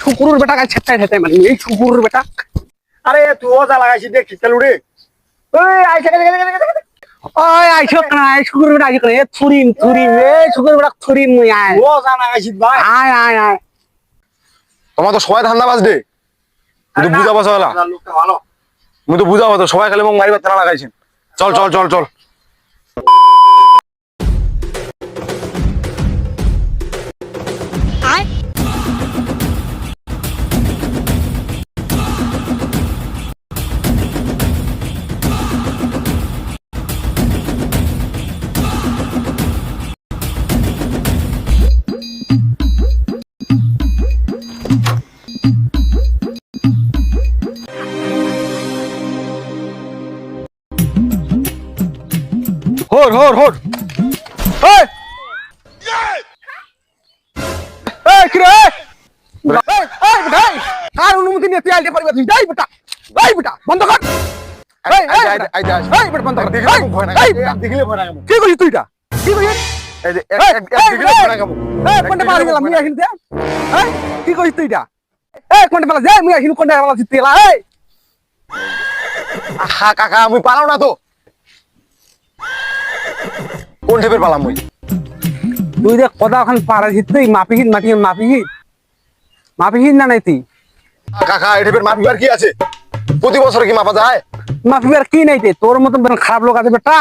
শুকুরের বেটা গাছ ছেটাই মানে এই শুকুরের বেটা। আরে তুইও যা লাগাইছিস দেখ শীতকাল উড়ে ওই আইসা ওই আইসো না এই শুকুরের বেটা আইসো এ ছুরিম এই শুকুরের বেটা ছুরিম মুই আয় ও যা লাগাইছিস ভাই আয় আয় আয় তোমার তো সবাই ধান্দাবাজ দে তুই বুঝাবো সবাই লোকটা ভালো মুই তো বুঝাবো তো সবাই খালি মোক মারিবার তারা লাগাইছেন চল চল চল চল হোর হোর হোর এই এই কি রে এই বেটা কার অনুমতি নিয়ে তুই আইতে পারবি তুই যাই বেটা এই বেটা বন্ধ কর এই এই আই যা এই বেটা বন্ধ কর দেখলে ভয় না দেখলে ভয় না কি কইছিস তুই এটা কি কইছিস এই যে এক দেখলে ভয় না কেমন এই কোনটা পালা গেলাম মুই আসিন দে এই কি কইছিস তুই এটা এই কোনটা পালা যাই মুই আসিন কোনটা পালা জিতেলা এই হা কাকা আমি পালাও না তো কোন টেপের পালাম মুই তুই যে কথা ওখান পারাছিস তুই মাপিহিন মাপিহিন না নাই তুই কাকা এই টেপের মাপিবার কি আছে প্রতি বছর কি মাপা যায় মাপিবার কি নাই তে তোর মতন খারাপ লোক আছে বেটা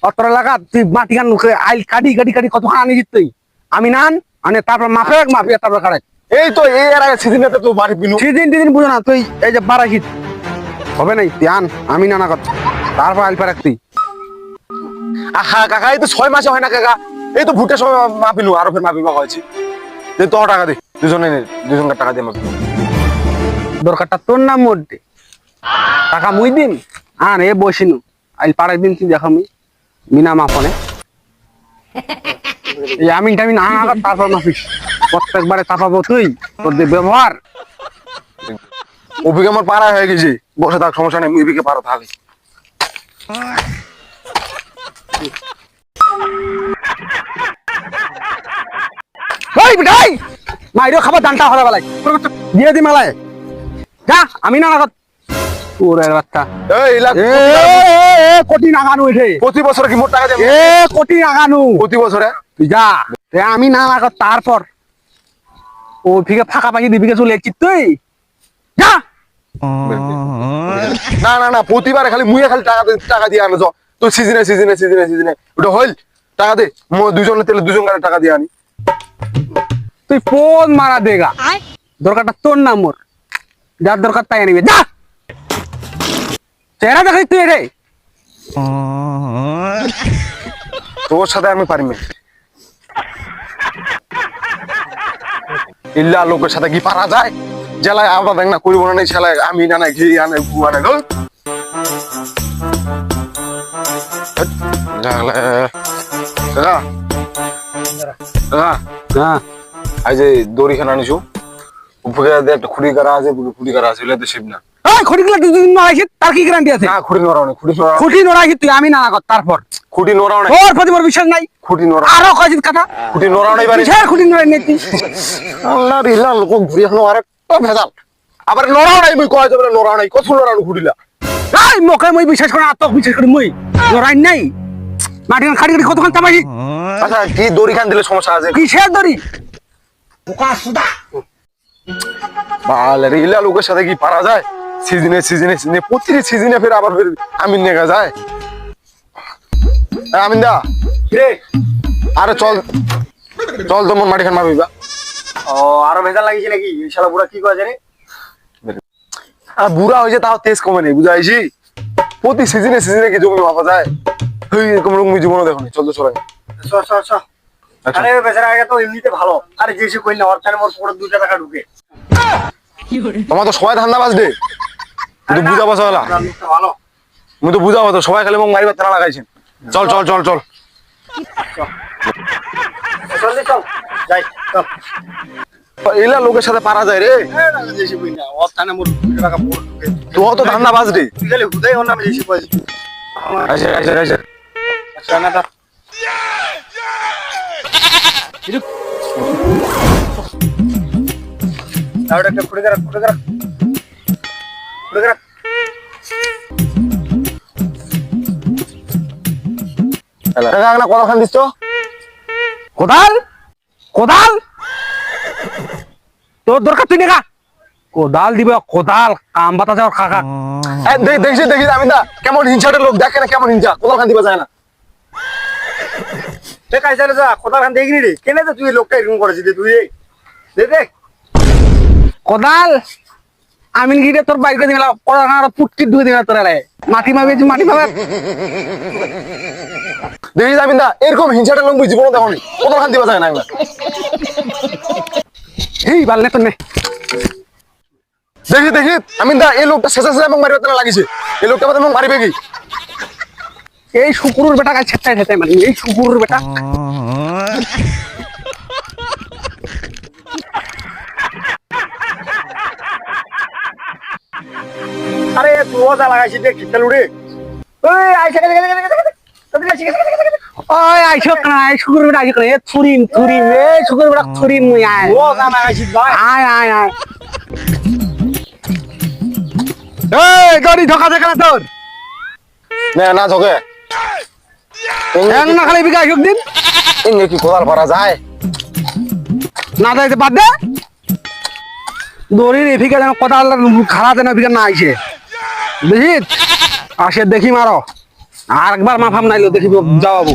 অতরা লাগা তুই মাটি গান আইল কাটি কত আনিস তুই আমি নান আনে তারপর মাপিয়া তারপর কাড়ে এই তো এই এর আগে সিজনেতে তো বাড়ি বিনু সেদিন বুঝো না তুই এই যে বারাহিত হবে নাই তুই আন আমি নানা কথা তারপর আইল পারাক তুই আহা কাকা এই তো 6 মাসে হয় না কাকা এই তো ভুটের সময় মাপিনু আরো ফের মাপিবা হয়েছে যে তো টাকা দে দুজনকে টাকা দিয়ে মাপিনু দরকারটা তোর নাম মধ্যে টাকা মুই দিন আন এ বসিনু আইল পারাই দিন তুই দেখামি মিনা মাপনে এই আমি না তারপর মাপিস প্রত্যেকবারে চাপাবো তুই তোর যে ব্যবহার অভিজ্ঞ আমার পাড়া হয়ে গেছে বসে থাক সমস্যা নেই মুভিকে পারো থাকি এই বিটাই মাইরো খাবার দানটা হলা বেলায় দিয়ে দি মেলায় যা আমি না লাগত ওরে বাচ্চা এই লাখ কোটি নাগানু এঠে প্রতি বছর কি মোট টাকা দেব কোটি নাগানু প্রতি বছরে তুই যা আমি না লাগত তারপর ও ফিকে ফাঁকা পাখি দিবিকে চলে এসছিস তুই যা না না না প্রতিবার খালি মুইয়া খালি টাকা দিয়ে আনো তো সিজনে ওটা হইল টাকা দে দুজনের তেলে দুজন গাড়ি টাকা দিয়ে আনি তুই ফোন মারা দেগা দরকারটা তোর নাম মোর যার দরকার তাই আনিবে যা চেহারা দেখাই তুই রে তোর সাথে আমি পারি না ইল্লা লোকের সাথে কি পারা যায় জেলায় আবার দেখ না করিব না নাই ছেলে আমি না নাই ঘি আনে গু আনে গো আই যে দড়ি খান আনিছো উপরে একটা খুঁড়ি করা আছে তো শিব না খুঁটি গুলা দুদিন নড়াইছিস তার কি গ্যারান্টি আছে না খুঁড়ি নড়াও না খুঁটি নড়াইছিস তুই আমি না কর তারপর খুঁটি নড়াও না তোর প্রতি মোর বিশ্বাস নাই খুঁটি নড়াও আরো কয়দিন কথা খুঁটি নড়াও নাই বাড়ি খুঁটি নড়াই নেই তুই আল্লাহ রিলা লোক ঘুরি এখন আরেকটা ভেজাল আবার নড়াও নাই মুই কয় যাবে নড়াও নাই কত নড়ানো খুঁটিলা এই মোকে মই বিশ্বাস করে আত্মক বিশ্বাস করে মই নড়াই নাই মাটি খাড়ি কতক্ষণ চাপাইছি আচ্ছা কি দড়ি খান দিলে সমস্যা আছে কিসের দড়ি বালে রিলা লোকের সাথে কি পারা যায় সিজনে প্রতিটি সিজনে ফের আবার ফের আমিন নেগা যায় আমিন দা রে আরে চল তো মন মাটি খান মারবিবা ও আরো ভেজাল লাগিছে নাকি এই শালা বুড়া কি কয় জানে আর বুড়া হয়েছে তাও তেজ কমে নেই বুঝাইছি প্রতি সিজনে কি জমি মাপা যায় এই এরকম লোক মুই জীবনে দেখো চল তো চলাই চ আরে বেচারা আগে তো এমনিতে ভালো আরে যেসে কই না অর্থানে মোর পুরো 2 টাকা ঢুকে তোমার তো সবাই ধান্দাবাজ দে তুই তো বুঝাবো সবাই লোকটা ভালো মুই তো বুঝাবো তো সবাই খালি মোক মারিবার তারা লাগাইছেন চল চল চল চল চল যাই চল এলা লোকের সাথে পারা যায় রে যেসে কই না অর্থানে মোর 2 টাকা পুরো ঢুকে তুই তো ধান্দাবাজ রে তুই খালি হুদাই ওর নামে যেসে কই আচ্ছা আচ্ছা না তাহলে একটা ফুটে গেল ফুটে গেল ফুটে গেল কাকা কত খান দিস তো কোদাল কোদাল তোর দরকার তুই নেগা কোদাল দিবে কোদাল কাম বাতা যাও কাকা দেখছি দেখি আমি দা কেমন হিংসাটের লোক দেখে না কেমন হিংসা কোদাল খান দিবা যায় না তুই কাজ চালে যা কোথাও খান দেখিনি রে কেনে তো তুই লোকটা এরকম করেছিস তুই দেখ কোদাল আমি গিয়ে তোর বাইকে দিলাম কোদাল পুটকি ঢুকে দিলাম তোর মাটি মাপে মাটি মাপে দেখি আমি দা এরকম হিংসাটের লোক জীবনে দেখনি কোদাল খান দিবা যায় না একবার এই বাল নে তোর নে দেখি দেখি আমি দা এই লোকটা শেষে শেষে এবং মারিবার তেনা লাগিছে এই লোকটা আমাদের মারিবে কি এই শুকুরের বেটা কাছে ছেটাই ছেটাই মানে এই শুকুরের বেটা আরে তুইও যা লাগাইছিস দেখ শীতকাল উড়ে ওই আইসা ওই আইছো না এই শুকুরের বেটা আইছো এ থুরিন থুরিন এই শুকুরের বেটা থুরিন মুই আয় ও যা লাগাইছিস ভাই আয় আয় আয় এই গাড়ি ঢোকা দেখে না তোর না না ঝোকে এক না খালি বিকাশ দিন ইঙ্গে কি কোদাল ভরা যায় না যাইতে বাদ দে দড়ির এফিকে যেন কোদাল খারাপ যেন এফিকে না আইছে বুঝিস আসে দেখি মারো আর একবার মাফাম নাইলো দেখি যাওয়াবো